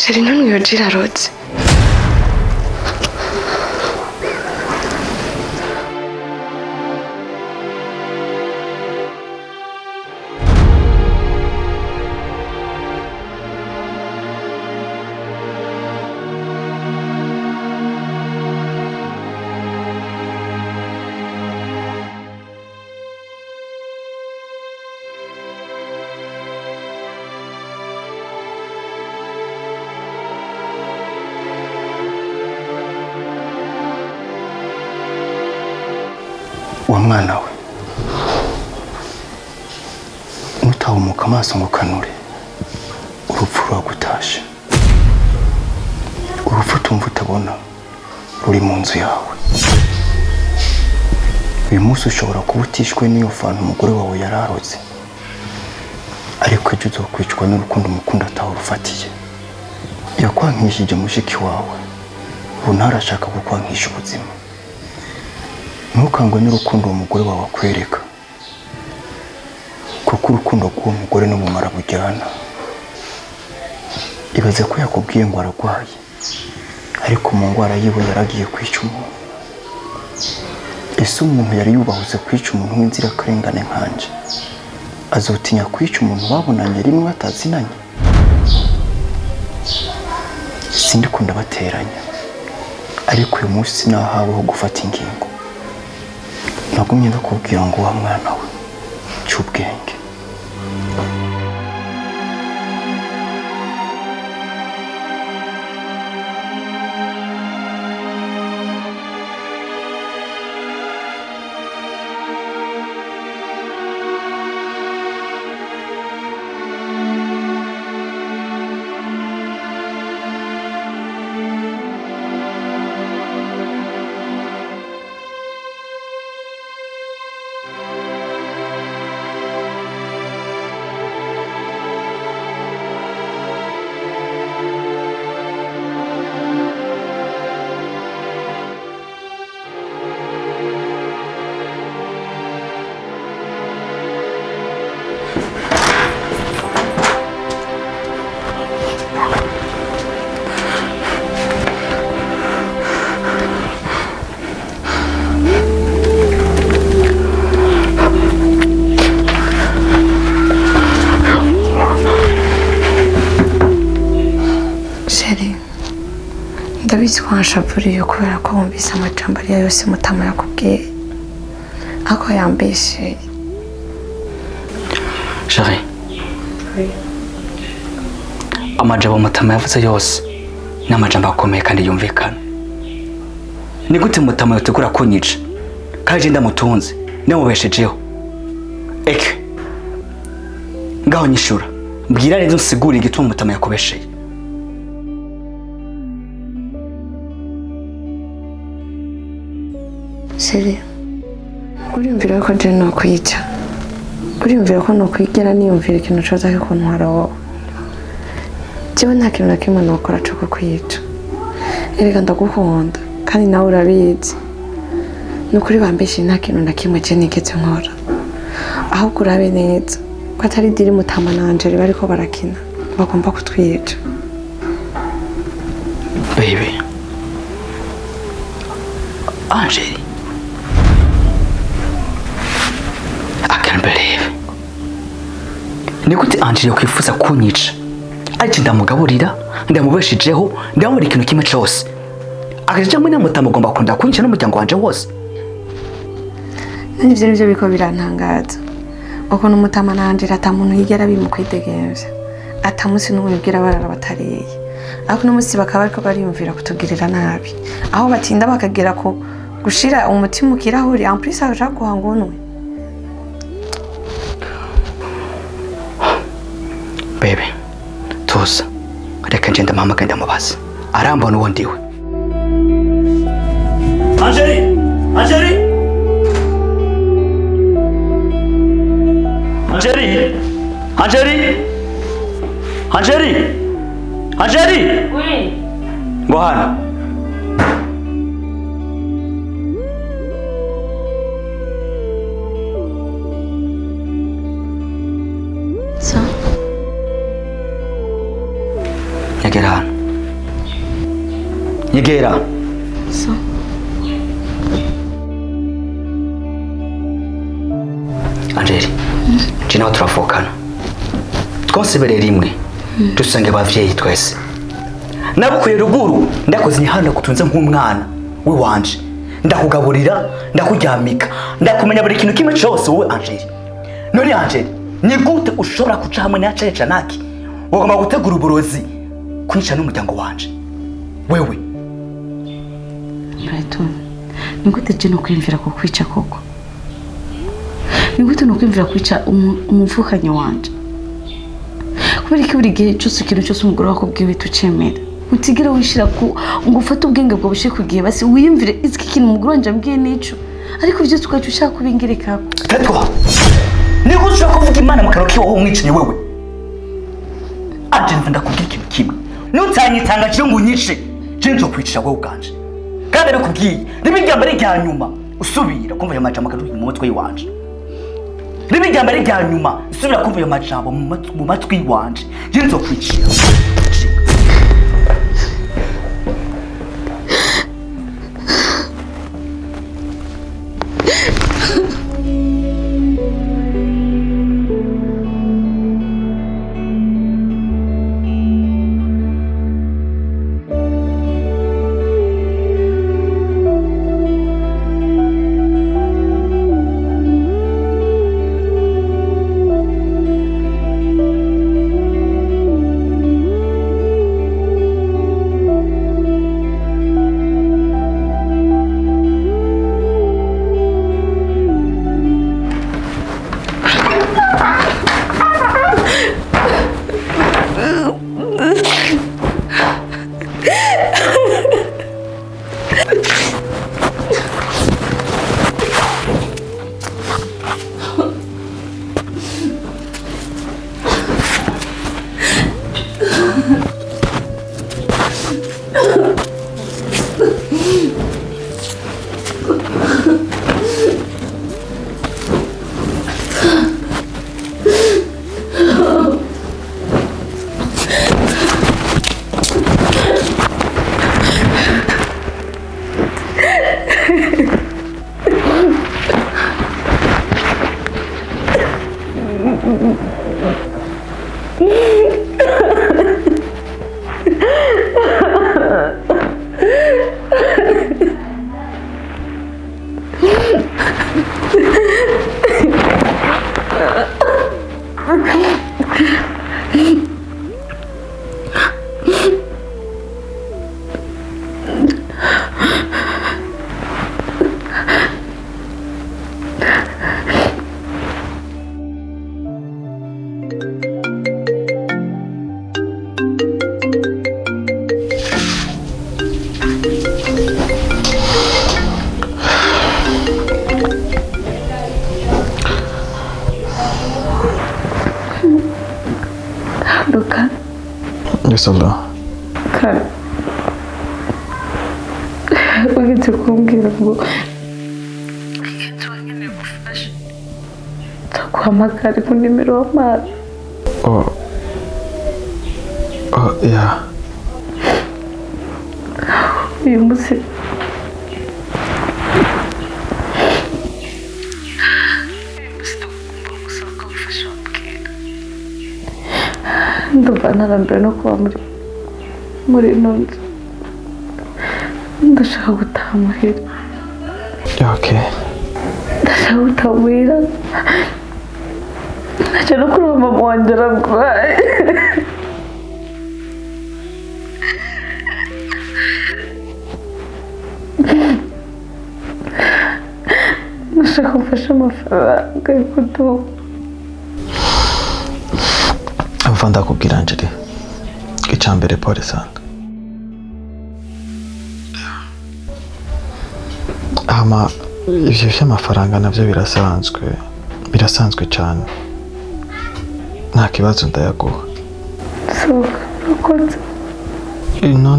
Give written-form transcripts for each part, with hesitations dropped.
Sheri ntumwiyogire arotse. Wa mwana we nutahumuka amaso ngo kanure urupfu rwagutashe. Urupfu tumva utabona ruri mu nzu yawe. Uyu munsi ushobora kuba utishwe n'iyo fanta umugore wawe yararotse, ariko ejo uzokwicwa n'urukundo umukunda atawurufatiye. Yakwankishije mushiki wawe, ubu ntarashaka kukwankisha ubuzima. Ntukangwe n'urukundo umugore wawe akwereka, kuko urukundo rw'uwo mugore n'ubumara bujyana. Ibaze ko yakubwiye ngo aragwaye, ariko mu ndwara yiwe yaragiye kwica umuntu. Ese umuntu yari yubahutse kwica umuntu w'inzirakarengane nkanje azotinya kwica umuntu babonanye rimwe batazinanye? Sindiko ndabateranya, ariko uyu munsi nahaweho gufata ingingo. Nagumye ndakubwira ngo wa mwana we cy'ubwenge. Ndabizi ko nshapuriye kubera ko wumvise amajambo ariyo yose Mutama yakubwiye, ako yambeshe. Shari, amajambo Mutama yavuze yose ni amajambo akomeye kandi yumvikana. Ni gute Mutama yotegura kunyica kandi ndamutunze namubeshejeho? Eke ngaho nyishura, mbwira neza unsigure igituma Mutama yakubesheye. Sheri, uriyumvira ko je no kwica? Uriyumvira ko no kwigera niyumvira ikintu coza ko ntwara wowe? Jewe nta kintu na kimwe nokora cyo kukwica. Erega ndagukunda kandi nawe urabizi. Nukuri bambeshe nta kintu na kimwe je nigeze nkora. Aho kurabe neza ko atari diri Mutama na Angel bariko barakina, bagomba kutwica. Baby, Angel, ni gute Angel yakwifuza kunyica? Ariko ndamugaburira, ndamubeshijeho, ndamubura ikintu kimwe cyose. Akaje muri Mutama agomba kunda kunyica n'umuryango wanje wose. Nivyo nivyo biko birantangaza. Uko n'Umutama na Angel atamuntu yigera bimukwidegemvya. Atamusi n'umubwira barara batariye. Ariko n'umusi bakaba ariko bariyumvira kutugirira nabi. Aho batinda bakagera ko gushira umutima ukirahuri en plus aje guhangonwe. Baby, tuza. Reka ngenda mama genda mubaza. Arambona uwo ndiwe. Angeli! Angeli! Angeli! Angeli! Angeli! Angeli! Oui. Ngohana. So? Nyagera hano. Egera. So. Angeli. Jina turafokana. Twonsibere rimwe. Dusange bavyeyi twese. Nabukuye ruguru ndakoze nyihanda kutunze nk'umwana we wanje. Ndakugaburira, ndakuryamika, ndakumenya buri kintu kimwe cyose wowe Angeli. None Angeli, ni gute ushobora kuca hamwe na Ceca naki? Wagomba gutegura uburozi kwica n'umuryango wanje. Wewe. Brighton. Ni gute je no kwimvira ko kwica koko? Ni gute no kwimvira kwica umuvukanye wanje? Kubera ko buri gihe cyose ikintu cyose umugore wakubwiye tucemera. Utigira wishira ku ngufata ubwenge bwo bushe kugiye basi wiyumvire iki kintu umugore wanje ambwiye nico. Ariko byo tukacu ushaka kubingereka. Tatwa. Ni gute ushaka kuvuga Imana mukaro kiwo umwicinye wewe? Anje mvanda kubwira ikintu kimwe. Nutanyitanga cyo ngo unyice. Je nzo kwicisha wewe uganje. Kandi nakubwiye nibijyamba rya nyuma usubira kumva yamaje amakuru mu mutwe wanje. Nibijyamba rya nyuma usubira kumva yamajambo mu matwi wanje. Je nzo kwicira. Yes, Allah. Kare. Wageze kumbwira ngo tuwagene gufasha. Takuhamagara ku nimero w'amazi. Oh, yeah. Uyu munsi ndumva narambiwe no kuba muri ino nzu. Ndashaka gutaha muhira. Okay. Ndashaka gutaha muhira. Ndashaka no kureba mama wanjye ararwaye. Ndashaka gufasha amafaranga yo kuduha. Mva ndakubwira Angeli. Icambere pole sana. Ama ivyo vy'amafaranga navyo birasanzwe cyane. Nta kibazo ndayaguha. So, ukoze. No,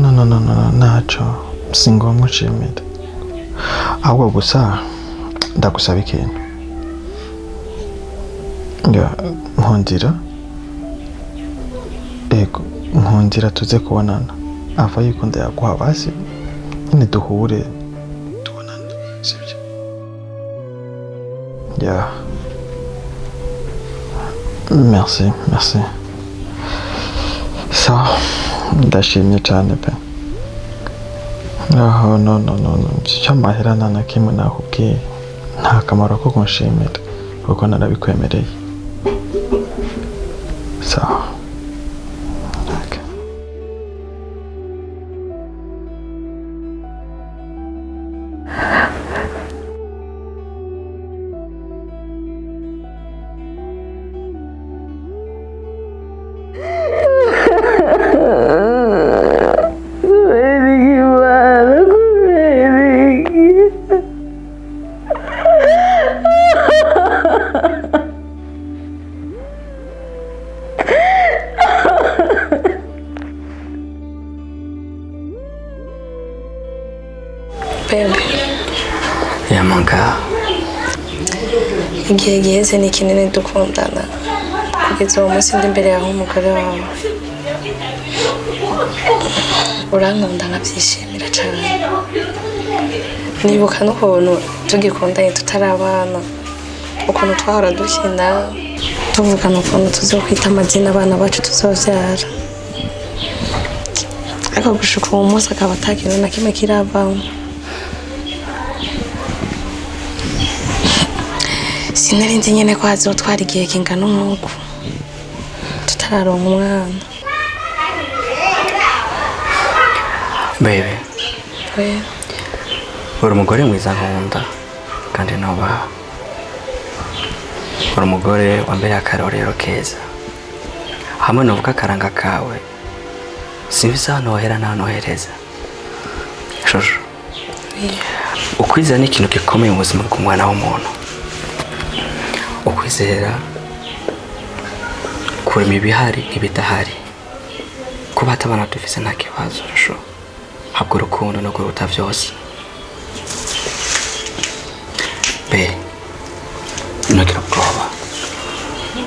naco. Singomwe ucimira. Ahubwo gusa ndagusaba ikintu. Nkundira tuze kubonana. Ava yuko ndayaguha basi niduhure tubonane sibyo? Yeah. Merci. So, ndashimye cyane pe. No. Cyamahera nta na kimwe nakubwiye. Nta kamaro ko kunshimira kuko narabikwemereye. So. Okay. Baby. Ya manga. Igihe giheze ni kinini dukundana kugeza uwo munsi ndi imbere yawe umugore wawe. Urankunda nkabyishimira cyane. Nibuka n'ukuntu tugikundanye tutarabana, ukuntu twahora dukina tuvugana ukuntu tuzokwita amazina abana bacu tuzobyara, ariko gushika uwo munsi akaba atakintu na kimwe kiravamo. Sinari nzi nyene ko hazotwara igihe kingana nk'uko tutararonka umwana. Baby. Uri umugore mwiza nkunda kandi nubaha. Uri umugore wambereye akarorero keza. Hamwe novuga akaranga kawe simbizi ahantu wahera n'ahantu wohereza. Shosho. Ukwizera ni ikintu gikomeye mu buzima bw'umwana w'umuntu. Ukwizera kurema ibihari n'ibidahari. Kuba atabana dufise nta kibazo Shosho. Habwo urukundo no kuruta vyose. Be, ntugira ubwoba.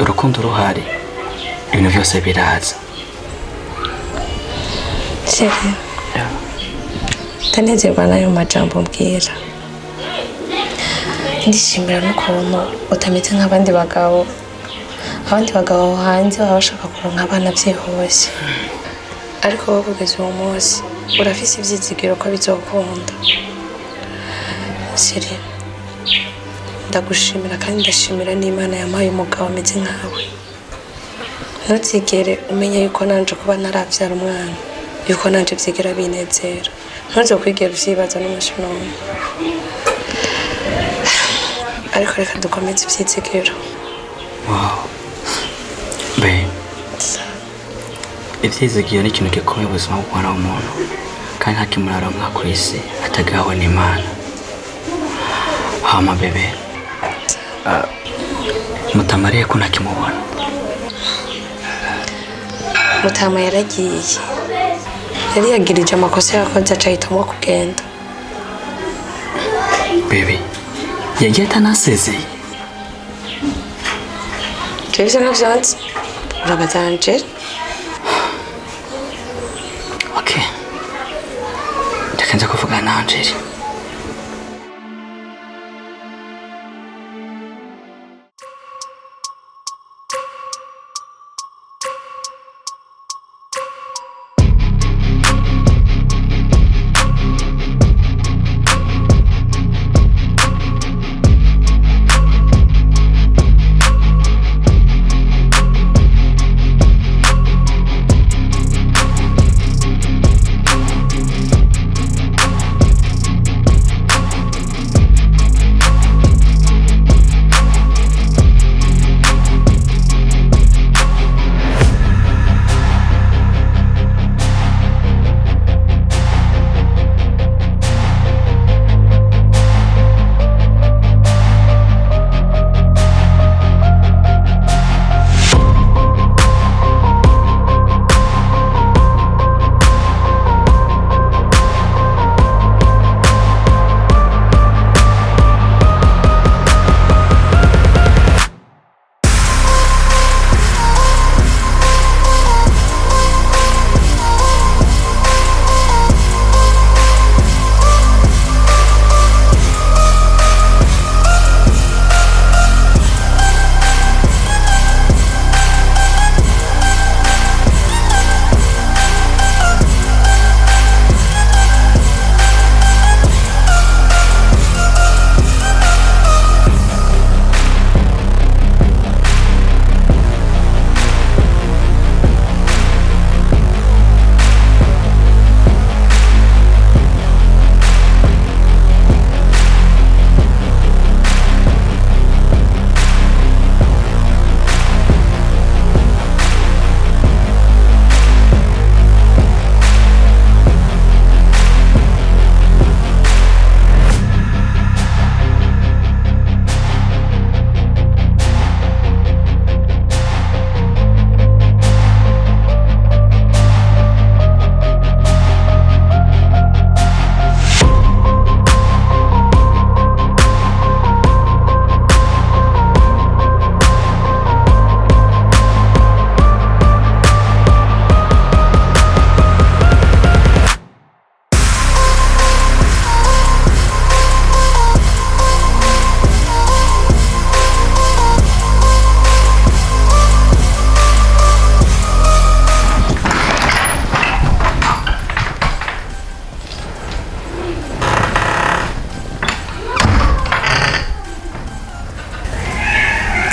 Urukundo ruhari, ibintu byose biraza. Chérie. Ndanezerwa n'ayo majambo mbwira. Ndishimira n'ukuntu utameze nk'abandi bagabo. Abandi bagabo hanze baba bashaka kuronka abana byihuse. Ariko wowe kugeza uwo munsi urafise ivyizigiro ko bizokunda. Chérie. Ndagushimira kandi ndashimira n'Imana yampaye umugabo ameze nkawe. Ntuzigere umenya yuko nanje kuba naravyara umwana, yuko nanje vyigera binezera. Ntuzokwigera uvyibaza n'umunsi n'umwe. Ariko reka dukomeze ivyizigiro. Wow. Be. Ivyizigiro ni ikintu gikomeye mu buzima bw'umwana w'umuntu. Kandi nta kimuraronka ku isi atagawe n'Imana. Hama bebe. Mutamariye ko ntakimubona. Mutama yaragiye. Yari yagirije amakosa yakoze acahitamo kugenda. Bebe. Yagiye atanasezeye. Twese navyanze. Urabazanje. Okay. Ndakenza kuvugana na Angeli.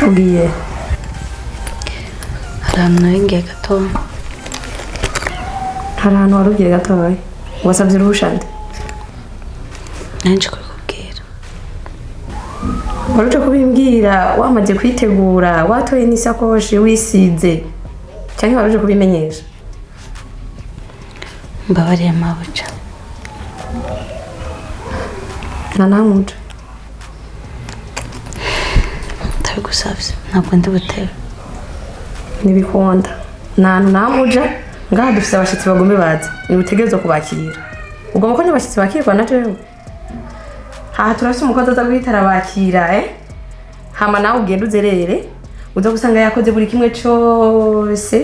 ugiye ahantu naringiye gatoya. hari ahantu wari ugiye gatoya wasabye uruhusha nde nanje kubwira wari uje kubimbwira wamaze kwitegura watoye n'isakoshi wisize cyangwa wari uje kubimenyesha mbabariye mabuja nanamuja ndabigusavye ntabwo ndi butewe nibikonda nanu namuja ngaha dufise abashitsi bagombe baza ni utegerezwa kubakira ugomba ko n'abashitsi bakirwa na jewe aha turafise umukozi aza guhita arabakira hama nawe ugenda uzerere uza gusanga yakoze buri kimwe cose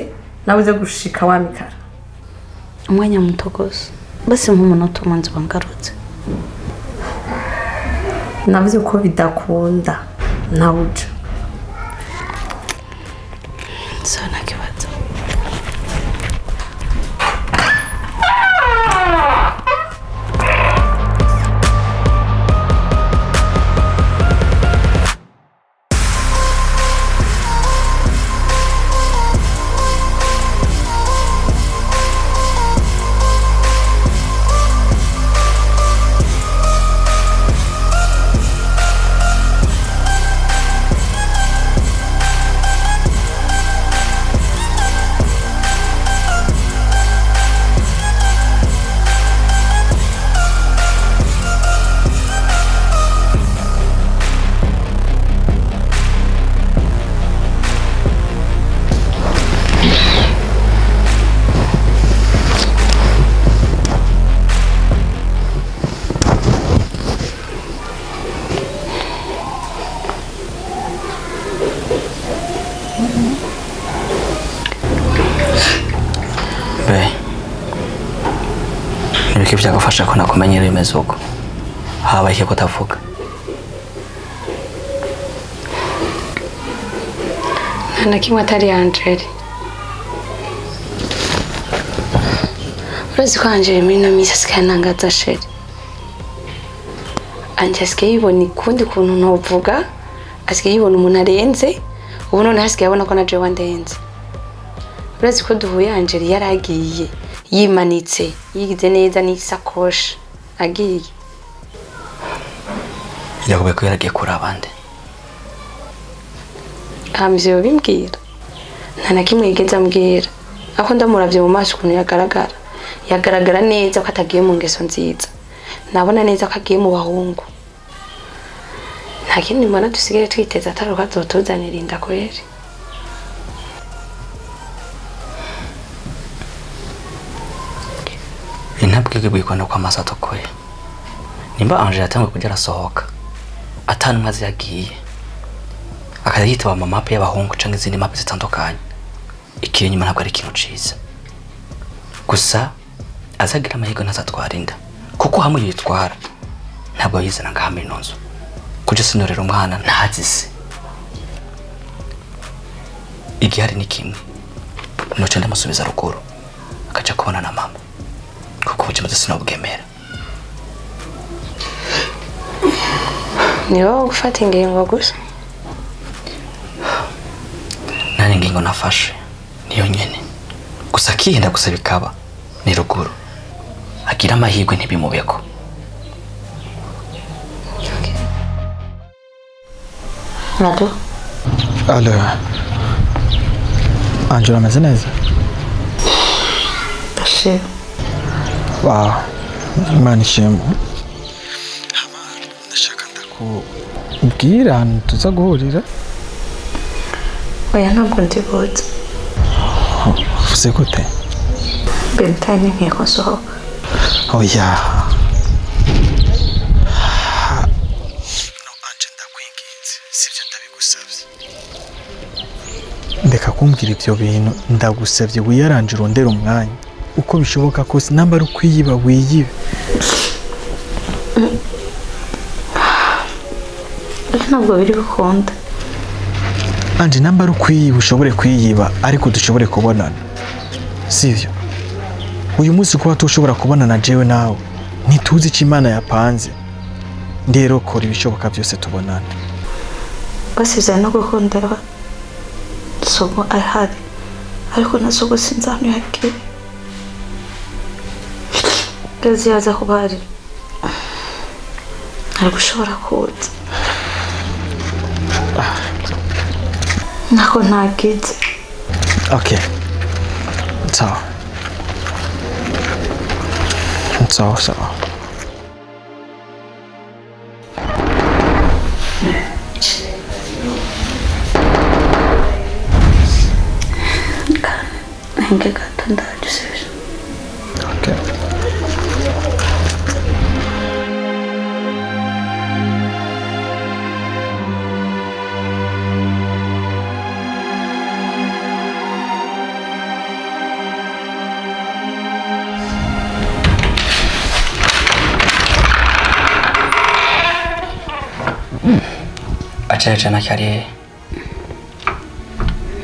nawe uze gushika wamikara umwanya muto gose basi nk'umunota umwe nzoba ngarutse navuze ko bidakunda nawuja sawa ntakibazo. Nibiki byagufasha ko nakumenyera bimeze uko haba iki kutavuga nta kimwe atari Angeli urazi ko Angeli muri ino minsi asigaye anangaza sheri Angeli asigaye yibona ukundi kuntu ntuvuga asigaye yibona umuntu arenze ubu none hasigaye abona ko na jewe wandenze urazi ko duhuye Angeli yaragiye yimanitse yigize neza n'isakoshi agiye yakubwiye ko yaragiye kuri abandi amvyo bimbwira nta na kimwe yigeze ambwira aho ndamuravye mu maso ukuntu yagaragara neza ko atagiye mu ngeso nziza nabona neza ko agiye mu bahungu nta kindi mbona dusigaye twiteza atari ko azotuzanira inda kweri intabwige bwikona kwa amaso atokoye nimba Angela atangwe kujya arasohoka atanumwe azi yagiye akajya yitaba mu mape y'abahungu canke izindi mape zitandukanye ikiri nyuma ntabwo ari ikintu ciza gusa azagira amahirwe ntazatwara inda kuko hamwe yitwara ntabwo yizana ngaha muri ino nzu kuja sinorera umwana ntazi se igihari ni kimwe noca ndamusubiza ruguru akaja kubona na mama kuko ubuzima sinabwemera ni wowe gufata ingingo gusa nani ingingo nafashe niyo nyene gusa kihenda gusa bikaba ni ruguru agira amahirwe ntibimubeko Nado Alo Angela ameze neza ndashima Wow, Imana ishimwe. Ndashaka ndakubwira ahantu tuza guhurira. oya ntabwo ndibuze Uvuze gute? bentane nkeko sohoka Oya. No anje ndakwinginze, sivyo ndabigusavye. Ndeka kumbwira ivyo bintu ndagusavye wiyaranje urondera umwanya. Uko bishoboka kose namba ari kwiyiba wiyibe ntabwo biri gukunda anje namba ari kwiyiba ushobore kwiyiba ariko dushobore kubonana sivyo uyu munsi kuba tushobora kubonana jewe nawe ntituzi icyo Imana yapanze ndero kora ibishoboka byose tubonana basi vyari no gukundera somo ahari ariko nasogo sinzamye yagiye kazi yaza kubari ariko ushobora kuza nako ntagize. Okay. Sawa. Sawa. Henge gato ndagusubije. Okay. Acha na kare.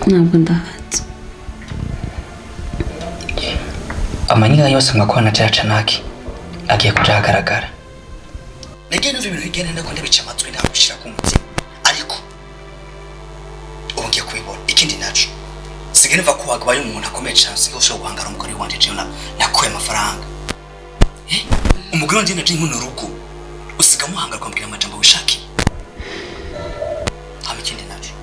Ntabwo ndahatse. Amanyika yose ngakwana acha naki. Agiye kujagaragara. Nege no ibintu bigenda ndakunda bica amatwi ndagushira ku mutima. Ariko ugiye kwibona ikindi naco. Sigene va kuwaga bayo umuntu akomeye cyane sigo ushobora guhangara umugore wanje je nakuye amafaranga. Umugore wanje naje nkuno rugo. Usiga muhangara kwambira amajambo wishaki. Ikindi naco.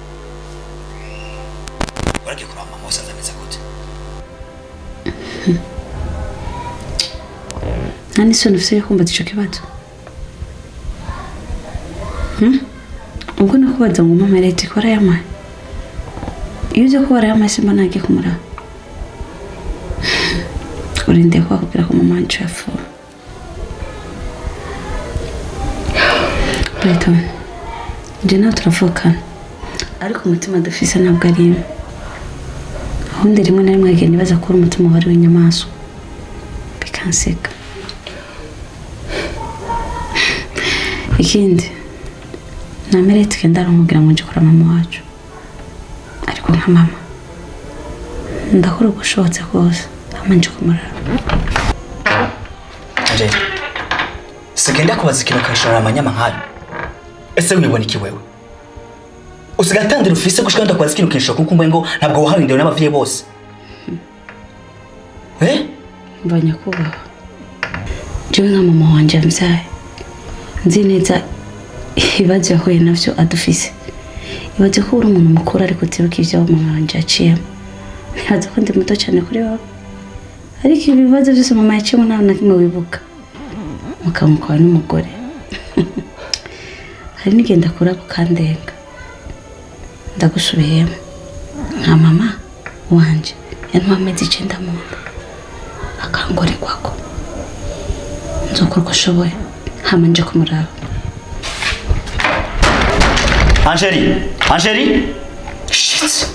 Waragiye kuraba mama wasanze ameze gute? Nani sio nafsi kumba ticho kibazo? Ubwo nakubaza ngo mama leti kora yama. Yuze kora yama simba nage kumura. Urinde kwa kupira kwa mama nchafu. Plato. Jena turavukana. Ariko umutima dufise ntabwo ari imwe. Ahundi rimwe na rimwe agenda baza kuri umutima wari w'inyamaswa. Bikanseka. Ikindi nameretse kenda aramubwira ngo nje kora mama wacu. Ariko nka mama ndakora ugushotse kose amanje kumurara. Anje. Sigenda kubaza ikintu kashora amanyama nkayo. Ese wibona iki wewe? Usigatandira ufise gushika ndakwaza ikintu kinshoka kuko ngo ntabwo waharindewe n'abavye bose. Mbanya kubaho. Jewe nka mama wanje mzaye. Nzi neza ibibazo yahuye navyo adufise. Ibaze ko uri umuntu mukuru ariko utibuka ivyo mama wanje aciyemo. Ntibaza ko ndi muto cyane kuri wowe. Ariko ibibazo byose mama yaciyemo nta na kimwe wibuka. Mukamukwa n'umugore. Hari nigenda kura kukandenga. Ndagusubiyemo. Nka mama wanje yantwa amezi 9 mu nda. Akangoregwako. Nzokora uko ashoboye. Hama nje kumuraba. Angeli. Shit.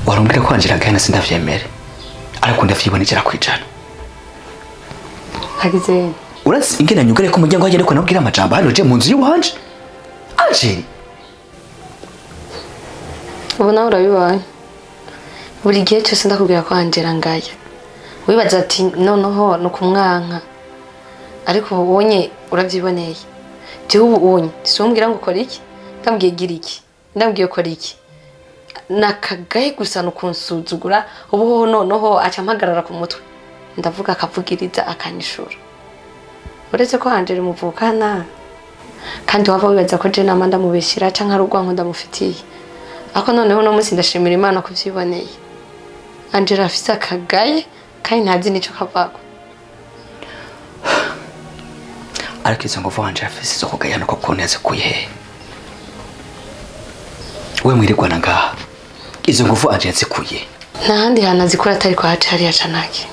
Warumbire kwanjira gana sindavyemere. Ariko ndavyibonekera kwijana. Hagize. Urasi ingena nyugare ko mujyango waje ariko nabwira amajambo hano je munzu y'uwanje. Aje. Ubona urabibaye. Buri gihe cyose ndakubwira ko Angela ngaya. Wibaza ati noneho no kumwanka. Ariko ubonye uravyiboneye. Je ubu ubonye simbwira ngo ukora iki? Ndambwiye gira iki? Ndambwiye ukora iki? Nakagaye gusa no kunsuzugura ubu noneho acampagarara ku mutwe. Ndavuga akavugiriza akanyishura. Uretse ko Angela muvukana kandi wava wibaza ko je namanda mubeshira canka rugwanko ndamufitiye. Ako noneho no munsi ndashimira Imana kuvyiboneye. Angela afise akagaye kandi ntazi nico kavako. Ariko izo nguvu Angela afise zo kugayana ko kuneze kuyihe. We mwirigwana ngaha. Izo nguvu Angela zikuye. Nahandi hana zikora atari kwa hatari ya canaki.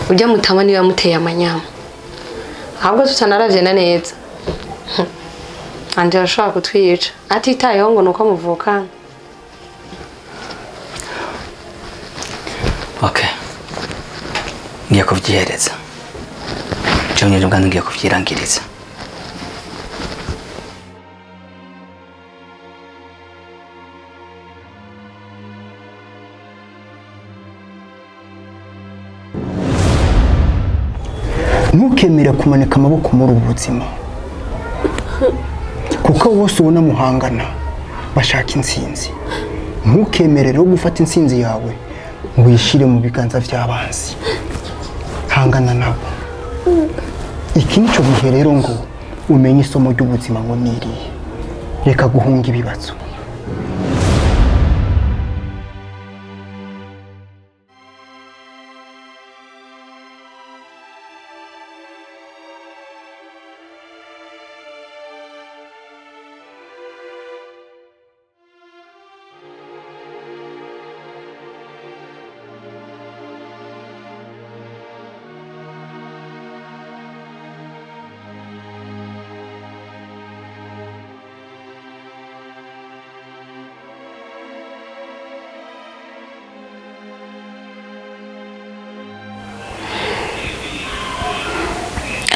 ujya mutama niba muteye amanyama ahubwo tutanaravye na neza anje ashaka kutwica atitayeho ngo nuko muvukana. Okay, ngiye kuvyihereza cyo nyine ubwanjye ngiye kuvyirangiriza. Ntukemere kumanika amaboko muri ubu buzima kuko bose ubona muhangana bashaka intsinzi. Ntukemere rero gufata intsinzi yawe ngo uyishire mu biganza by'abanzi. Hangana nabo. Iki nico gihe rero ngo umenye isomo ry'ubuzima ngo niriye. Reka guhunga ibibazo.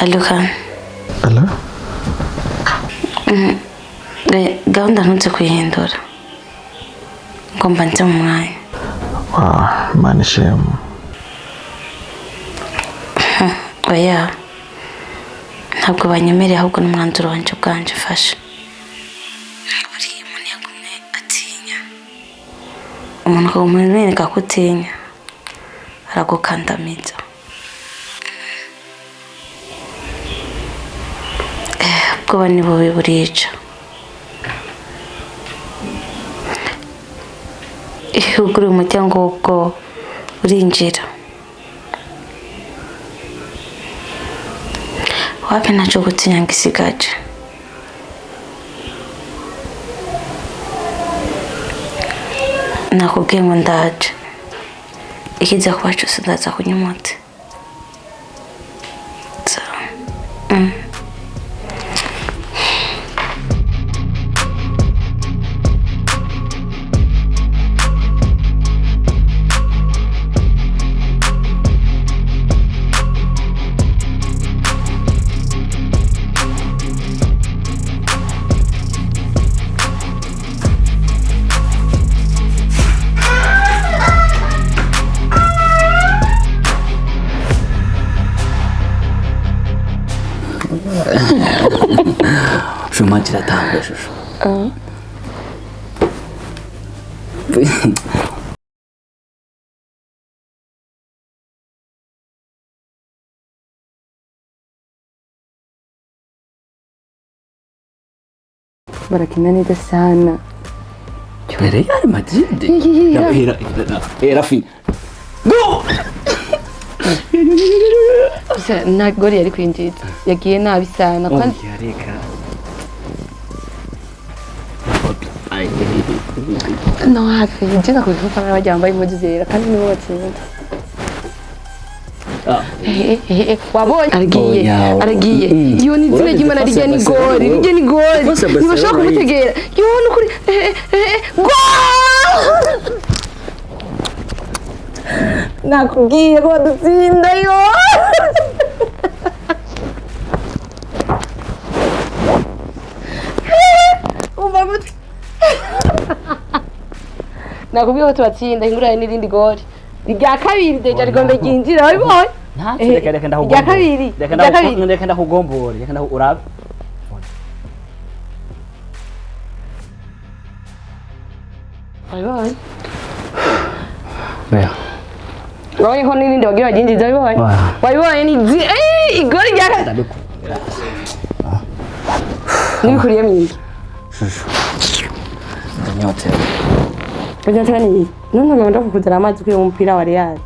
Aluka. Ala? Gahunda ntunze kuyihindura ngo mbanze mu mwanya. Mani shemu. Oya, ntabwo banyemereye ahubwo n'umwanzuro wanje bwanje fasha. Buriya umuntu yagumye atinya, umuntu akamwereka ko utinya aragukandamiza. Ubwoba ni bubi burica. Iyo ugura umuryango w'ubwoba urinjira. Wapi nacho gutinya ngisigaje. Nakubwiye ngo ndaje. Ikiza kuba cyose ndaza kunyumute. Shumati la tambe shushu. Barakinanira sana. Yari Madrid. Era fin. Go! Na gori yari kwinjira. Yagiye nabi sana kandi yareka. no hafi jina kuvuka n'abajyambaye impuzu zera kandi nibo batsinda. Wabonye aragiye iyo ni zina ry'Imana rijya ni gori ntibashaka kumutegera yo nukuri go nakubwiye ko dutsinda yo umva gute nakubwiye ko tubatsinda ingurane n'irindi gori rya kabiri deja rigombe ginjira wabibonye Reka ndahugombore. Reka ndahugombore. Reka ndahurabe. wabibonye Bea. wabonye ko n'irindi bagiye baginjiza wabibonye ni igori rya kabiri nibikuriye mingi Shushu. Ndanyotewe. Kujya ni none ngomba kukuzana amazi kuri umupira wa Real.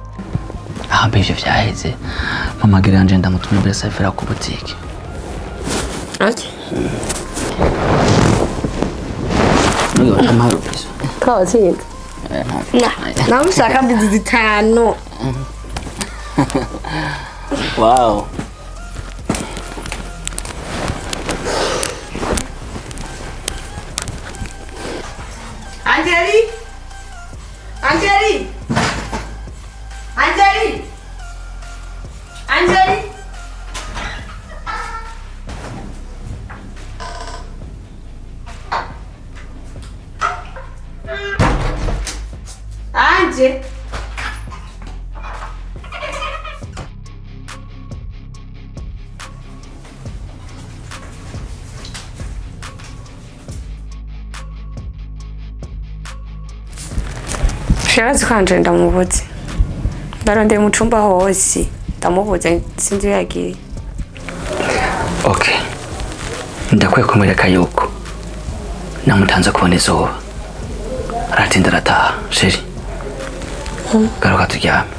Ivyo vyaheze. Mama Geranje ndamutumye mbere safira ku boutique. Ati. Niyo amaro piso. Twatsinda. Na ushaka mbizi zitano. Wow. Anjali! Anjali! Anjali! Anjali! Anje! Shirazi kanje ndamubuze. Ndarondeye mu cumba hose. Ndamubuze sinzi yagiye. Okay. Ndakwiye kumwereka yuko namutanze kubona izuba. Aratinda arataha, sheri. Garuka turyame.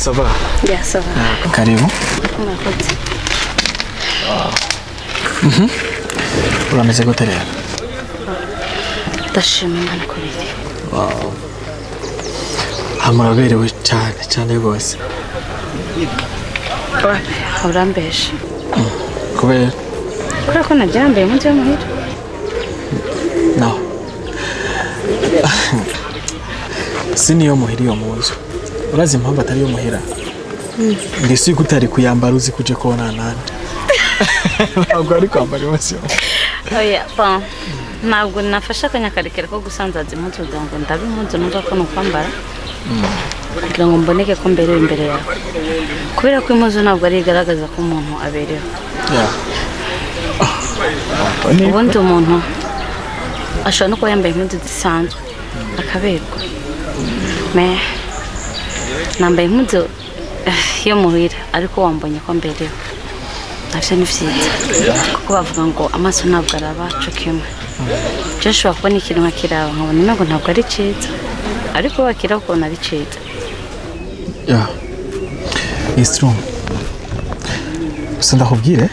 Ça va? Yeah, ça va. Karibu. Murakoze. Urameze gute rero? Ndashima Imana ko biri. Hamuraberewe cyane rwose. Urambeshe. Kubera ko naryambaye munsi y'umuhira. No. Siniyo muhira iyo muzo. Urazi impamvu atari yo muhira? Ndisi gutari kuyambara uzi kuje kubona nande. Ntabwo ari kwambara yose. Oya, pa. Ntabwo nafasha akanyakarekera ko gusanzaza impunzu ngo ndabe impunzu numva ko nukwambara. Kugira ngo mboneke ko mbere imbere yawe. Kubera ko impunzu ntabwo ari igaragaza ko umuntu abereho. Ubundi umuntu ashobora no kuba yambaye impunzu zisanzwe akaberwa. Nambaye impunzu yo muhira ariko wambonye ko mbereho. Navyo ni vyiza kuko bavuga ngo amaso ntabwo araba co kimwe. Joshua kubona ikintu nkakiraba nkabona ngo ntabwo ari ciza ariko wakira kubona ari ciza. Yeah, it's true. Gusa ndakubwire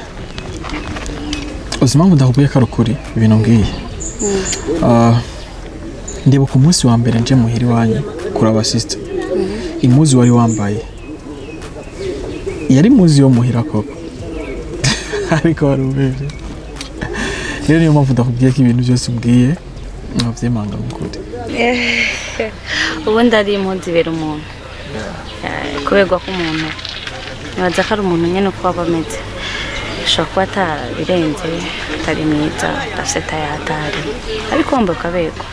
uzima ngo ndakubwiye ko ari ukuri ibintu ngiye. Ndibuka umunsi wa mbere nje muhiri wanyu kuraba sister. Imuzi wari wambaye yari muzi yo muhira koko. Ariko wari ubebe. Rero niyo mpamvu ndakubwiye ko ibintu byose umbwiye mwavyemanga mukuri. Ubundi ari impunzi ibera umuntu. Kuberwa ko umuntu nibaza ko ari umuntu nyene uko aba ameze. Ashobora kuba atabirenze atari mwiza afite taye hatari ariko wambaye ukaberwa.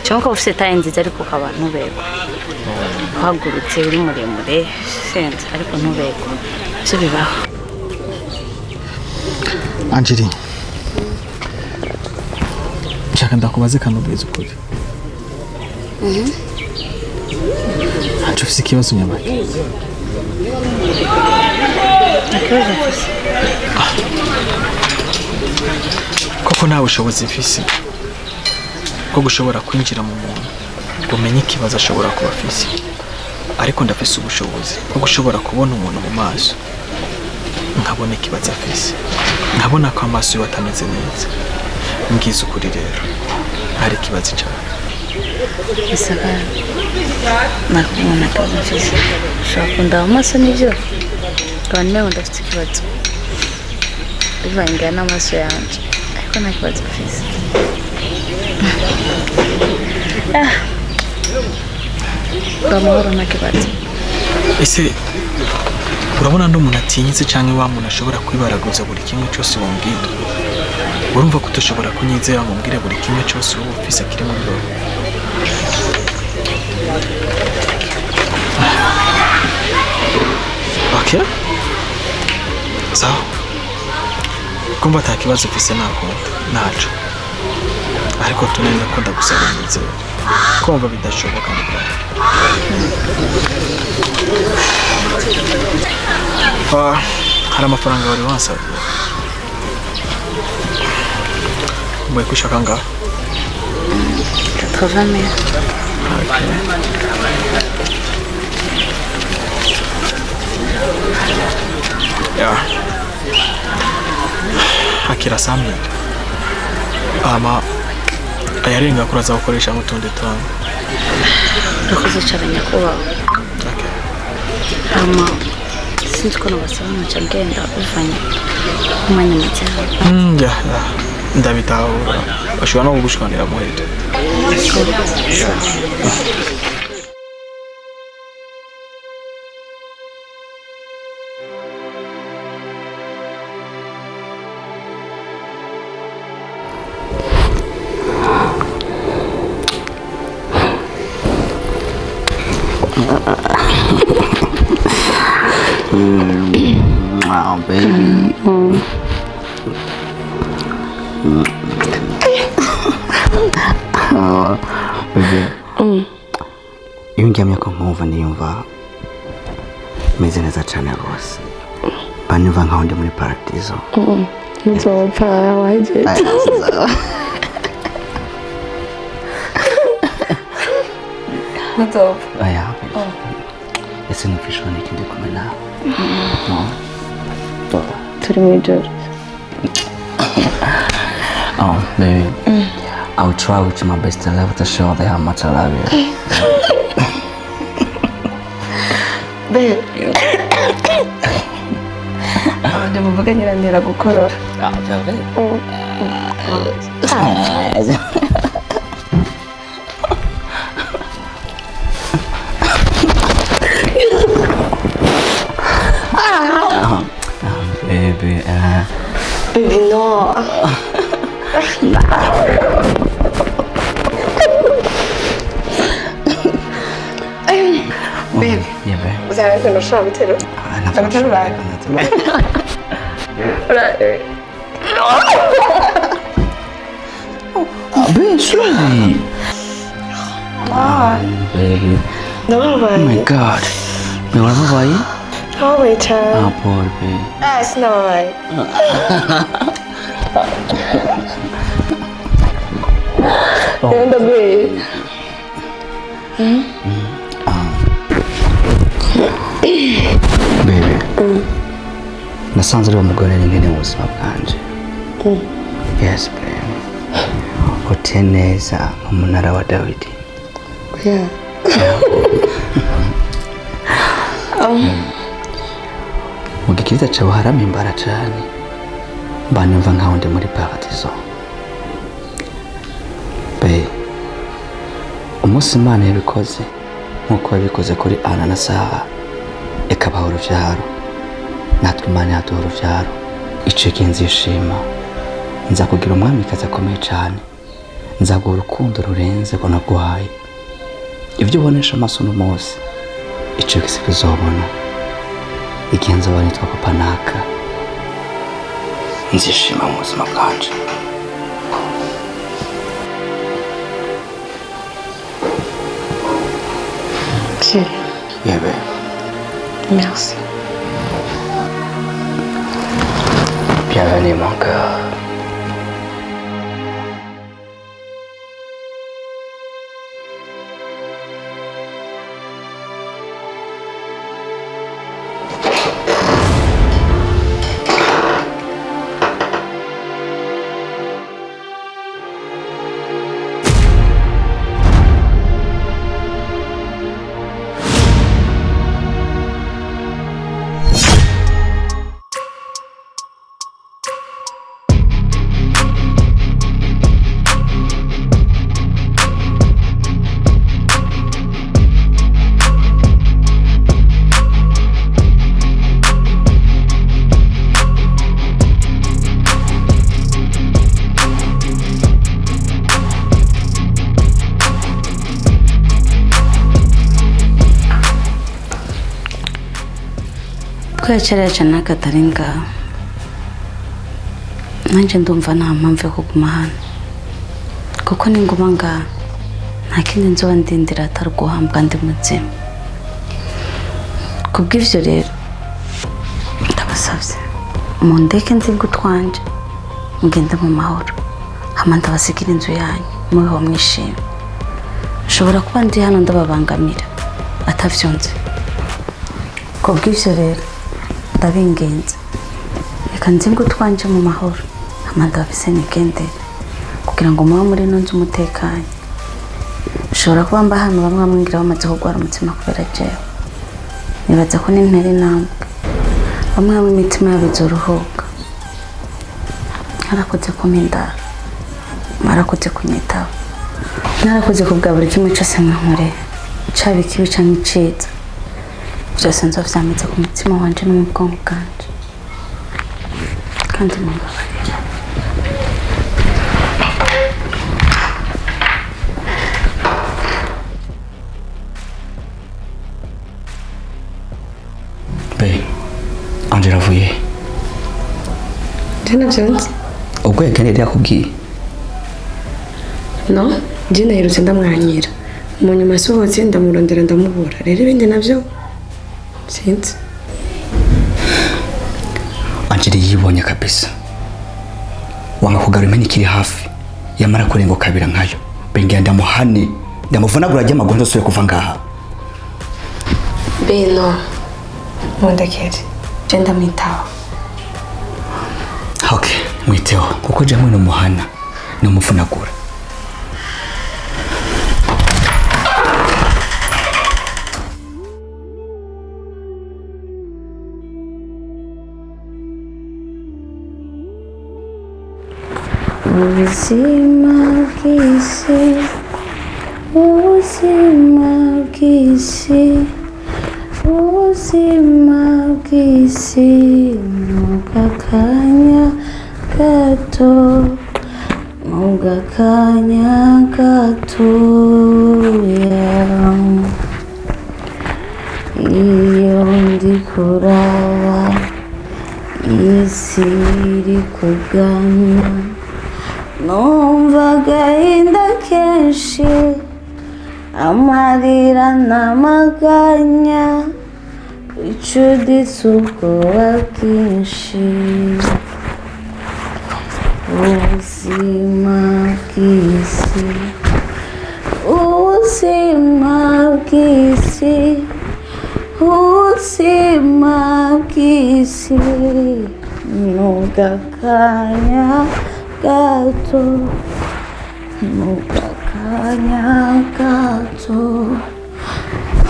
Cyangwa ufite taye nziza ariko ukaba ntuberwa. Uhagurutse uri muremure sense ariko ntuberwa. Byo bibaho. Angeli. Nshaka ndakubaze kanubwiza ukuri. Ufite ikibazo nyamake? Koko nta bushobozi mfise bwo gushobora kwinjira mu muntu ngo menye ikibazo ashobora kuba afise, ariko ndafise ubushobozi bwo gushobora kubona umuntu mu maso nkabona ikibazo afise, nkabona ko amaso yiwe atameze neza. Mbwiza ukuri rero hari ikibazo cyane. Isaka nakubona kabisa shakunda amaso nivyo kandi nawe ndafite ikibazo bivanga n'amaso yanje ariko nta kibazo mfise bamahoro nta kibazo ese urabona ndi umuntu atinyitse cyangwa wa muntu ashobora kwibaraguza buri kimwe cyose wambwira urumva ko utoshobora kunyizera wambwira buri kimwe cyose uba ufise kiri muri wowe okay sawa kumva ata kibazo ufise naco ariko tunenda ko ndagusaba nyizera kumva bidashoboka hari amafaranga wari wansabye mbaye kwishaka ngaho 80 000 ya akira samye ama ayarenga kuraza gukoresha mutundi tuntu urakoze cyane nyakubahwa ama sinzi ko nabasaba nkaca ngenda bivanye umwanya muke ndabitahura bashobora no kugushikanira muheto Oh, baby. Oh, baby. Iyo ndyamye ko nkumva niyumva meze neza cyane rwose banyumva nkaho ndi muri paradizo nzopfa waje nzopfa aya ese nufishwa n'ikindi kumwe nawe turi mu ijoro oh baby I will try with my best to love to show them how much I love you babe ndamuvuga nyiranira gukorora baby baby no baby yeah baby uzabe ko nashobora guterura ndaguterura baby slowly baby ndababaye oh my god urababaye ndababaye cyane poor baby sinababaye ndaguye baby nasanze ari umugore n'ingene mu buzima bwanje yes baby uteye neza nk'umunara wa Dawidi yeah mu gikiriza cyawe haramimbara cyane banyumva nkaho ndi muri paradizo be umunsi Imana yabikoze nk'uko yabikoze kuri Ana na Sara ikabaha urubyaro natwe Imana yaduha urubyaro icyo gihe nzishima nza kugira umwamikazi akomeye cyane nzaguha urukundo rurenze ko naguhaye ibyo ubonesha amaso n'umunsi icyo gihe uzobona igihe nzaba nitwa papa naka nzishima mu buzima bwanje chérie yeah baby merci bienvenue mon cœur Twacara cyane akatarenga. Nanje ndumva nta mpamvu yo kuguma hano. Kuko ninguma nga nta kindi nzoba ndindira atari guhambwa ndi mutsima. Kubw'ivyo rero ndabasavye mundeke nzingo twanje mugende mu mahoro. Hama ndabasigira inzu yanyu mubeho mwishimye. Nshobora kuba ndi hano ndababangamira atavyonze. Kubw'ivyo rero ndabingenza reka nzingo twanje mu mahoro. Hama ndabise nigendere kugira ngo muba muri no nzu umutekanye. Nshobora kuba mba hano bamwe bamwingira bamaze kugwara umutima kubera jewe. Nibaza ko n'intera intambwe bamwe bamwe imitima yabo izoruhuka. Narakoze kumindara, narakoze kunyitaho, narakoze kubwa buri kimwe cyose mwankoreye, caba ikibi canke iciza. Byose nzovyamiza ku mutima wanje no mu bwonko bwanje kandi mumbabarira. Angela avuye Jana byonze ubwo yakeneye yakubwiye no je nahirutse ndamwanyira mu nyuma sohotse ndamurondera ndamubura rero ibindi navyo sinzi. Angela yibonye kabisa wanga kugarura imeni kiri hafi yamara kurengo kabira nkayo bengi ndamuhane ndamuvunagura ajya magonzo soye kuva ngaha beno mundekere jenda mwitaho. Okay, mwiteho kuko je mwe muhana no mufunagura. Ubuzima bw'isi, ubuzima bw'isi, ubuzima bw'isi mugakanya gato, mugakanya gatoya. Iyo ndi kuraba isi iri kugana numva agahinda kenshi, amarira n'amaganya bicuditse ubwoba bwinshi. Ubuzima bw'isi, ubuzima bw'isi, ubuzima bw'isi mugakanya gato, mugakanya gato.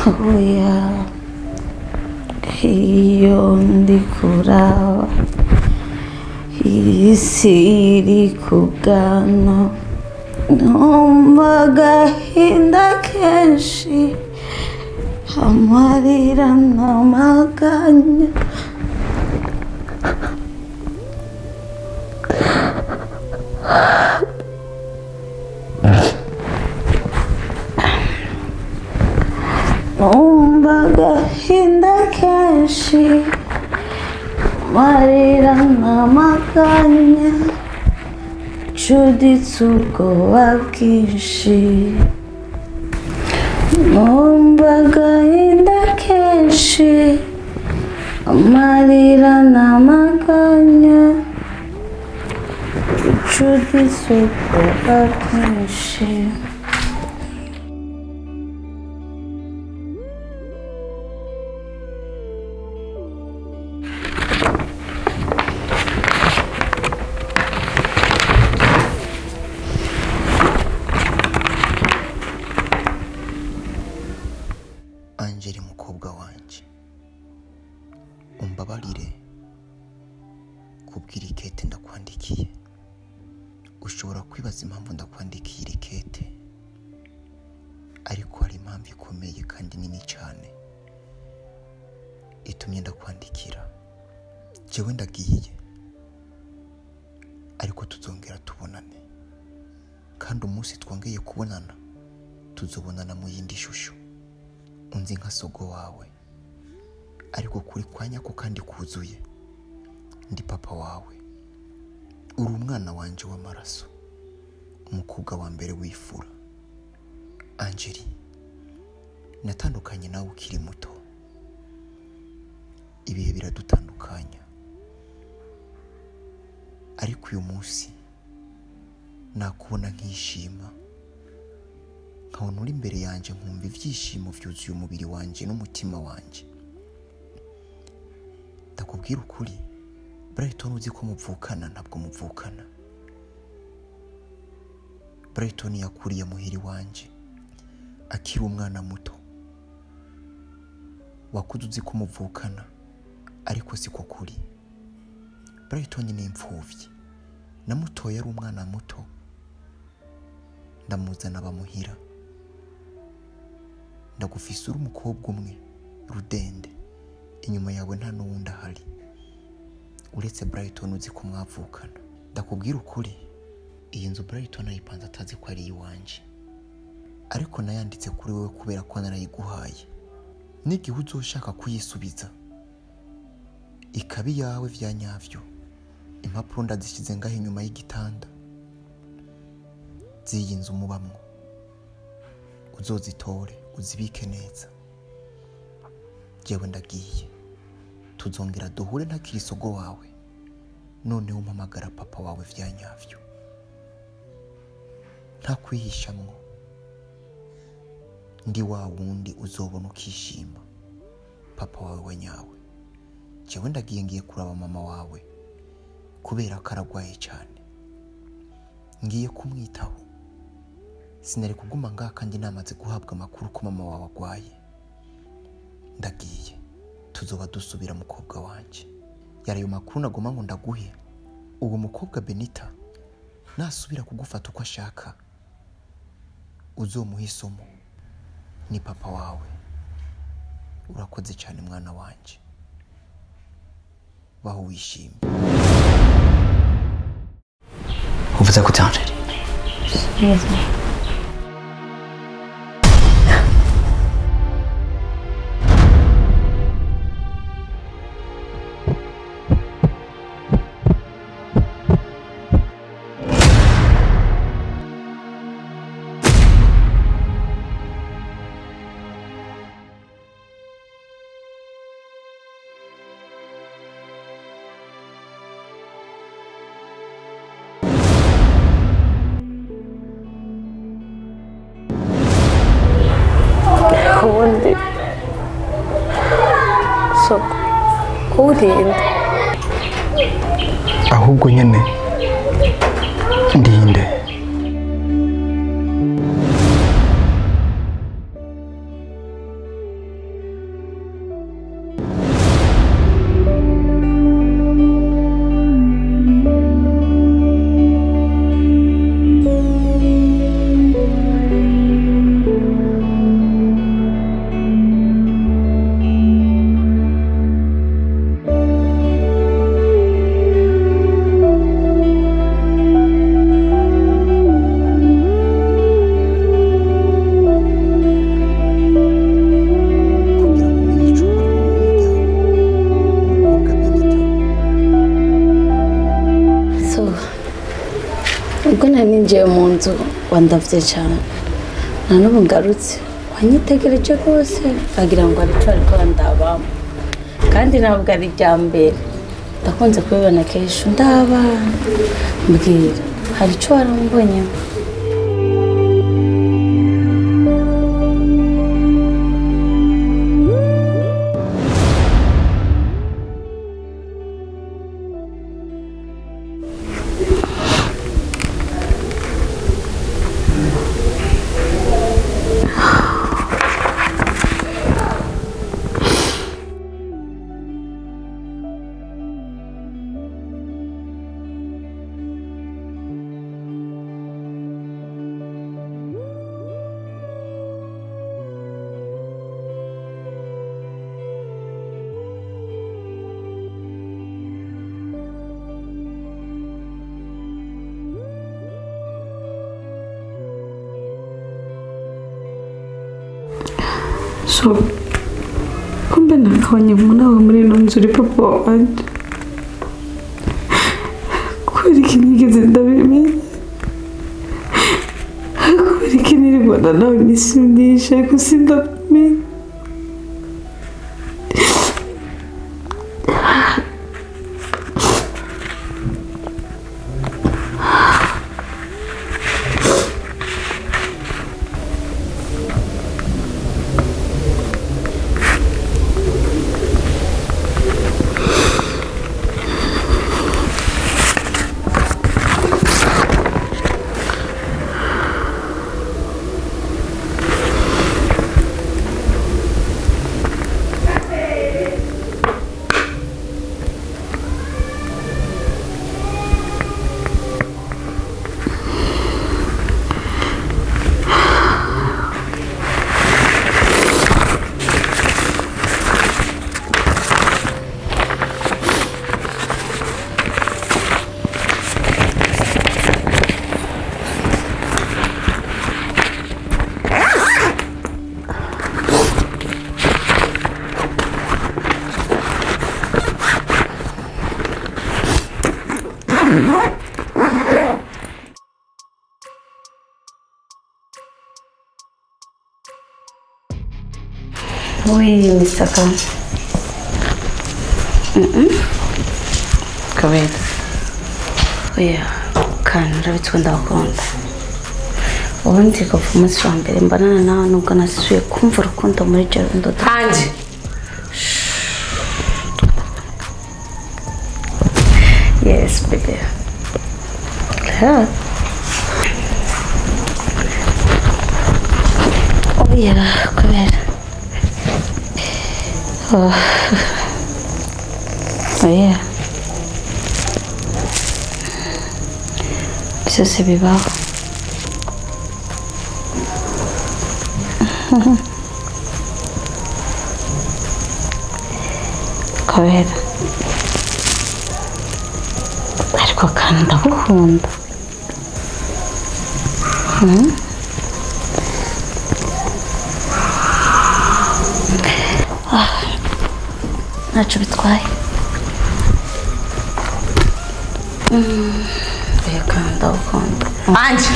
Oya, iyo ndi kuraba isi iri kugana numva agahinda kenshi, amarira n'amaganya numva agahinda kenshi, amarira n'amaganya bicuditse ubwoba bwinshi. Numva agahinda kenshi, amarira n'amaganya bicuditse ubwoba bwinshi. Angela mukobwa wanje umbabarire kubwira ikete ndakwandikiye. Ushobora kwibaza impamvu ndakwandikiye iri kete, ariko hari impamvu ikomeye kandi nini cyane itumye ndakwandikira. Jewe ndagiye ariko tuzongera tubonane, kandi umunsi twongeye kubonana tuzobonana mu yindi shusho, unzi nka sogo wawe ariko kuri kwa nyako kandi kuzuye. Ndi papa wawe, uri umwana wanje w'amaraso, umukobwa wa mbere w'ifura. Angeli, natandukanye nawe ukiri muto, ibihe biradutandukanya, ariko uyu munsi nakubona nkishima, nkabona uri imbere yanje, nkumva ibyishimo byuzuye umubiri wanje n'umutima wanje. Ndakubwira ukuri, Brighton, uzi ko muvukana ntabwo muvukana. Brighton yakuriye muhiri wanje akiri umwana muto. Wakuze uzi ko muvukana, ariko siko kuri. Brighton ni imfuvyi, namutoye ari umwana muto, ndamuzana bamuhira. Ndagufise uri umukobwa umwe rudende, inyuma yawe nta n'uwundi ahari uretse Brighton uzi ko mwavukana. Ndakubwira ukuri, iyi nzu Brighton ayipanze atazi ko ari iwanje, ariko nayanditse kuri wewe kubera ko narayiguhaye. N'igihe uzoshaka kuyisubiza ikabi yawe vya nyavyo, impapuro ndazishyize ngaho inyuma y'igitanda z'iyi nzu mubamwo. Uzozitore uzibike neza. Jewe ndagiye, tuzongera duhure ntakiri sogo wawe, noneho umpamagara papa wawe vya nyavyo, nta kwihishamwo. Ndi wa wundi uzobona ukishima, papa wawe wa nyawe. Jewe ndagiye, ngiye kuraba mama wawe kubera ko aragwaye cyane, ngiye kumwitaho. Sinari kuguma ngaha kandi namaze guhabwa amakuru ko mama wawe agwaye. Ndagiye, tuzoba dusubira mukobwa wanje. Yarayo makuru nagoma ngo ndaguhe. Uwo mukobwa Benita nasubira kugufata uko ashaka, uzomuha isomo. Ni papa wawe. Urakoze cyane mwana wanje, baho wishimye. uvuze ko Angeli? Yes. ubundi so kurinda ahubwo nyene ndinde. ubwo naninjiye mu nzu wandavye cyane, nta n'ubu ngarutse wanyitegereje rwose agira ngo aricyo ariko ndabamo, kandi ntabwo ari irya mbere, ndakunze kubibona kenshi ndaba mbwira hari icyo warambonyemo. So kumbe nakabonye munawe muri ino nzu uri papa wanjye kubera iki nigeze ndabimenya kubera iki niribona nawe iminsi myinshi ariko sindabimenya Oui, Mr. Khan. Kabeda. Oya, Khan, urabitswe ndakunda. Ubundi kuva umunsi wa mbere mbanana nawe nubwo nasubiye kumva urukundo muri joro ndoda. Hanji. Yes, baby. Yeah. Oya, Kabeda. Oh yeah. Byose bibaho. Kabera. Ariko kandi ndagukunda. Ntacyo bitwaye. Reka ndagukunda. Hanji.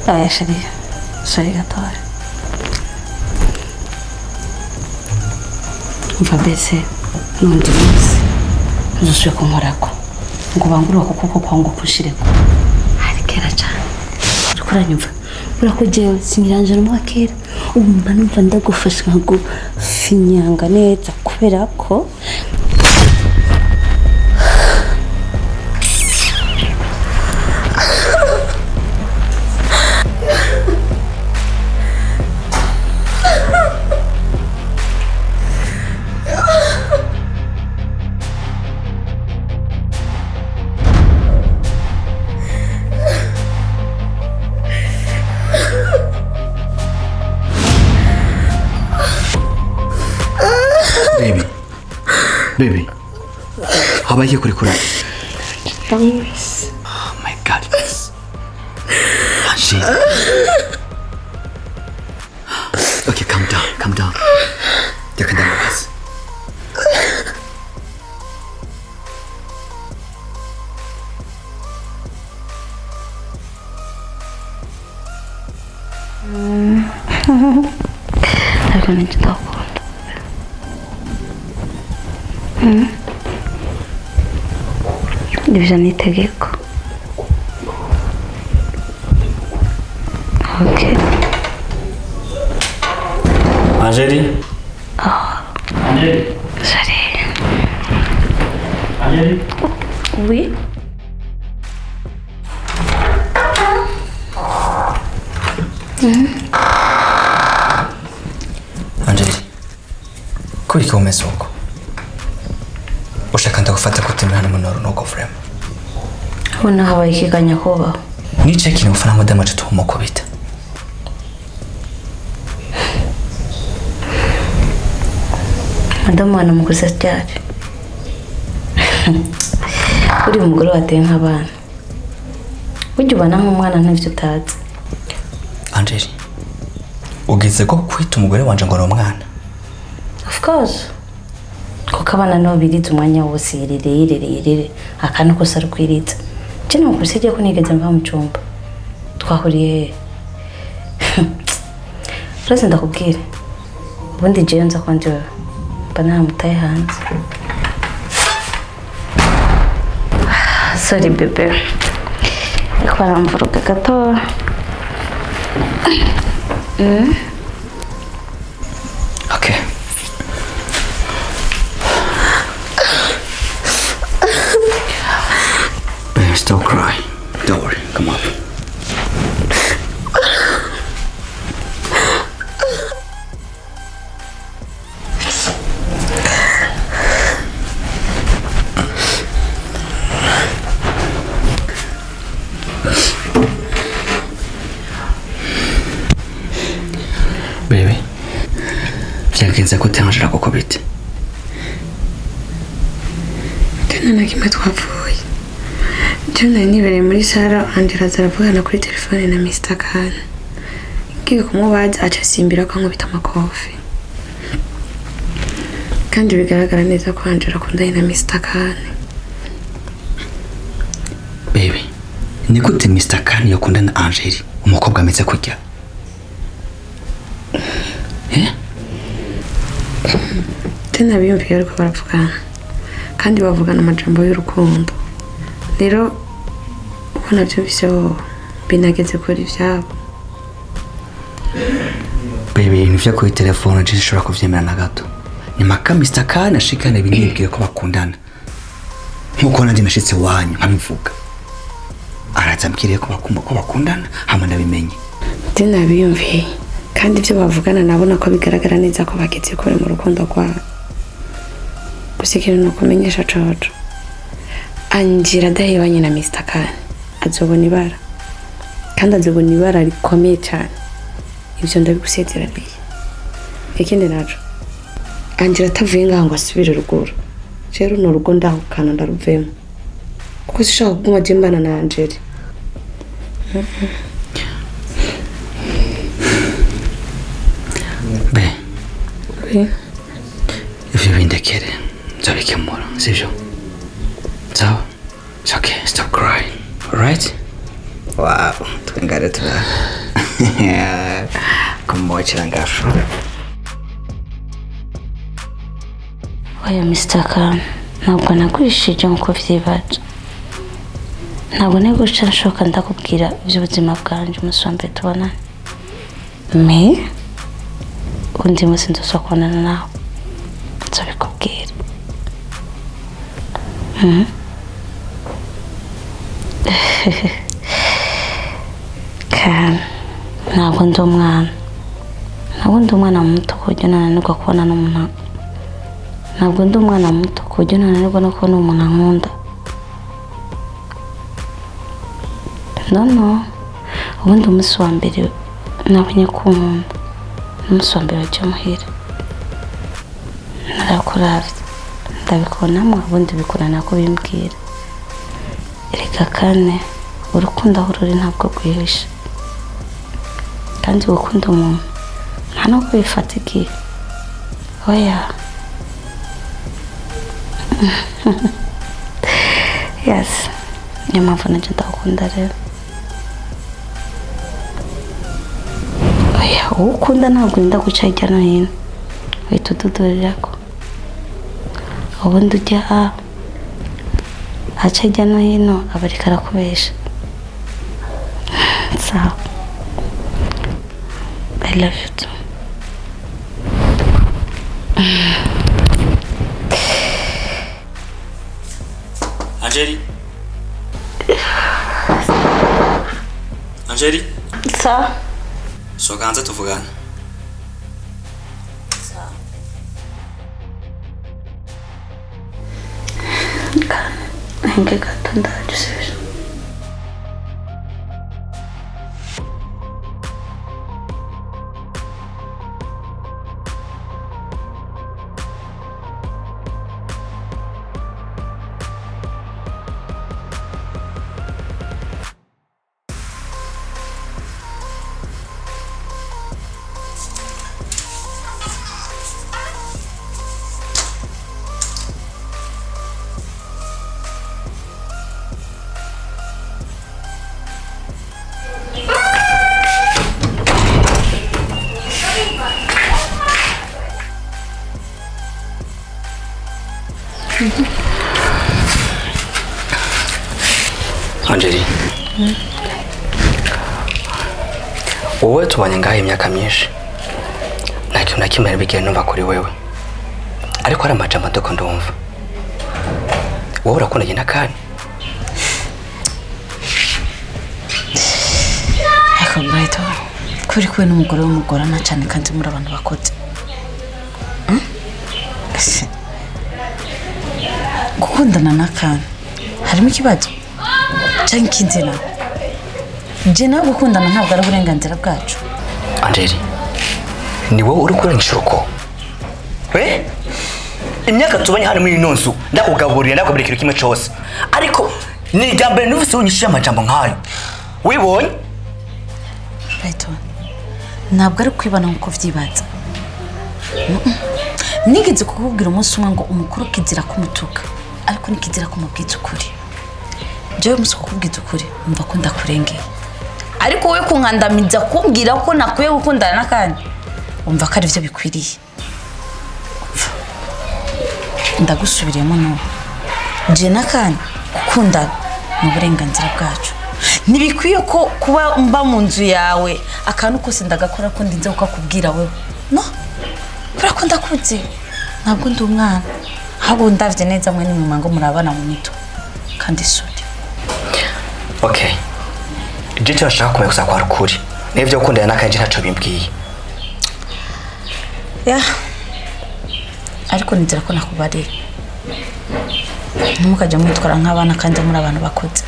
Oya sheri. Sheri gatoya. Umva mbese n'undi munsi ntuzusuye kunkorako ngo bangure ako kuboko kwangu kushireko. Hari kera cyane. Uriko uranyumva? Urakujewe siniranje no kera. Ubu mba numva ndagufasha nkagufinyanga neza kubera ko Baby, habaye kuri kuri. Yes. Oh my God. Hanji. Okay, calm down. Reka ndamubaza. ariko nanjye ndakunda. Ibyo ni itegeko. Okay. Angeli? Angeli? Sorry. Angeli? Oui. Angeli, kuri ko umeze uko? Ushaka ndagufata kutemera hano munoro nuko vrema. Ubona habaye ikiganya kubaho. Nice kintu ufana madama aje tumukubita. Madamu anamuguza cyane. Uri umugore wateye nk'abana. Ujye ubana nk'umwana ntavyo utazi. Angeli, ugeze ko kwita umugore wanje ngo n'umwana. Of course. Kuko abana no biriza umwanya wose irere akana ko sari kwiriza. Je no kusije ko nigeze mva mu cyumba. Twahuriye. Rose ndakubwira. Ubundi je nza kwanje bana mutaye hanze. Sorry bebe. Kwa mvuruga gato. Okay. Baby, stop crying. Don't worry. Come on. Baby, byagenze ko utangira koko bite? Tena na kimwe twavuye. Jana nibereye muri sara Angela zaravugana kuri telefone na Mr. Khan. Ngiye kumubaza aca simbira ko nkubita amakofi. Kandi bigaragara neza ko Angela akundanye na Mr. Khan. Baby, ni gute Mr. Khan yakundana na Angeli umukobwa ameze kujya? Tena biyumviye ariko baravugana. Kandi bavugana amajambo y'urukundo. Rero uko nabyumvise binageze kuri ivyabo. Baby, ibintu vyo kuri telefone je nshobora kuvyemera na gato. Ni maka Mr. Khan ashikana binibwiye ko bakundana. Nkuko nanje nashitse wanyu nkabivuga. Arazambwiriye ko bakundana hama ndabimenye. Tena biyumviye kandi ibyo bavugana nabona ko bigaragara neza ko bageze kure mu rukundo rwabo. Gusikira no kumenyesha coco. Angira dahebanye na Mr. Khan. Azobona ibara. Kandi azobona ibara rikomeye cyane. Ibyo ndabigusezeraniye. Ikindi naco. Angira atavuye ngaho asubire ruguru. Rero no rugo ndahukana ndaruvemo. Kuko sishaka kuguma jembana na Angeli. Be. Oui. Ivyo bindekere. Nzabikemura, sivyo? So, it's okay. Stop crying. Alright? Wow, twengare tula. Kumochira ngafu. Oya Mr. Khan, ntabwo nakwishije nkuko vyibaza. Ntabwo negusha nshoka ndakubwira iby'ubuzima bwanje umunsi wa mbere tubonana. Me? Undi munsi ndasokwana nawe. Nzabikubwira. Khan, ntabwo ndi umwana. Ntabwo ndi umwana muto kujya nananirwa kubona n'umuntu. Ntabwo ndi umwana muto kujya nananirwa no kubona umuntu ankunda. No. Ubundi umunsi wa mbere nabonye ko umuntu. Umunsi wa mbere wajya muhira. Narakuravye. Ndabikubonamo ubundi bikorana ko bimbwira. Reka Kane, urukundo aho ruri ntabwo rwihisha. Kandi gukunda umuntu nta no kwifata igihe. Oya. Yes. Niyo mpamvu nanjye ndagukunda rero. Oya, uwo ukunda ntabwo urinda guca hirya no hino. Uhita ududurirako. Ubundi ujya aca hirya no hino aba ariko arakubesha. Sawa. I love you too. Angeli? Angeli? Sawa. Soka hanze tuvugana. Sawa. Henge gato ndagusubije. Angeli. Wowe tubanye ngaho imyaka myinshi. Nta kintu na kimwe nabigera numva kuri wewe. Ariko hari amajambo ndiko ndumva. Wowe urakundanye na Kani? Eko Bright, kuri kwe n'umugore w'umugorana cyane kandi muri abantu bakoze. Gukundana na Kani harimo ikibazo cyangwa ikindi na je nawe gukundana ntabwo ari uburenganzira bwacu. Angeli, ni wowe uri kurengisha uruko? Imyaka tubanye hano muri ino nzu ndakugaburira ndakubwira ikintu kimwe cyose, ariko ni ijambo numvise unyishije amajambo nkayo. Wibonye? Brighton, ntabwo ari kwibana nkuko vyibaza. Nigeze kukubwira umunsi umwe ngo umukuru kizira kumutuka, ariko nikizira kumubwiza ukuri. Jewe musi kukubwiza ukuri umva ko ndakurengeye, ariko wowe kunkandamiza kumbwira ko nakwiye gukundana na Kani umva ko ari byo bikwiriye. Ndagusubiriyemo no je na Kani gukundana mu burenganzira bwacu. Ntibikwiye ko kuba mba mu nzu yawe akantu kose ndagakora ko ndinze ukakubwira wewe. No, kurako ndakuze ntabwo ndi umwana, ahubwo ndavye neza mwe n'inyuma ngo murabana mu mito kandi suri. Okay, je turashaka kumenya gusa kwa rukuri n'ivyo gukundana na Kani ntaco bimbwiye. Ariko nizera ko nakubariye ntimukajya mwitwara nk'abana kandi muri abantu bakoze.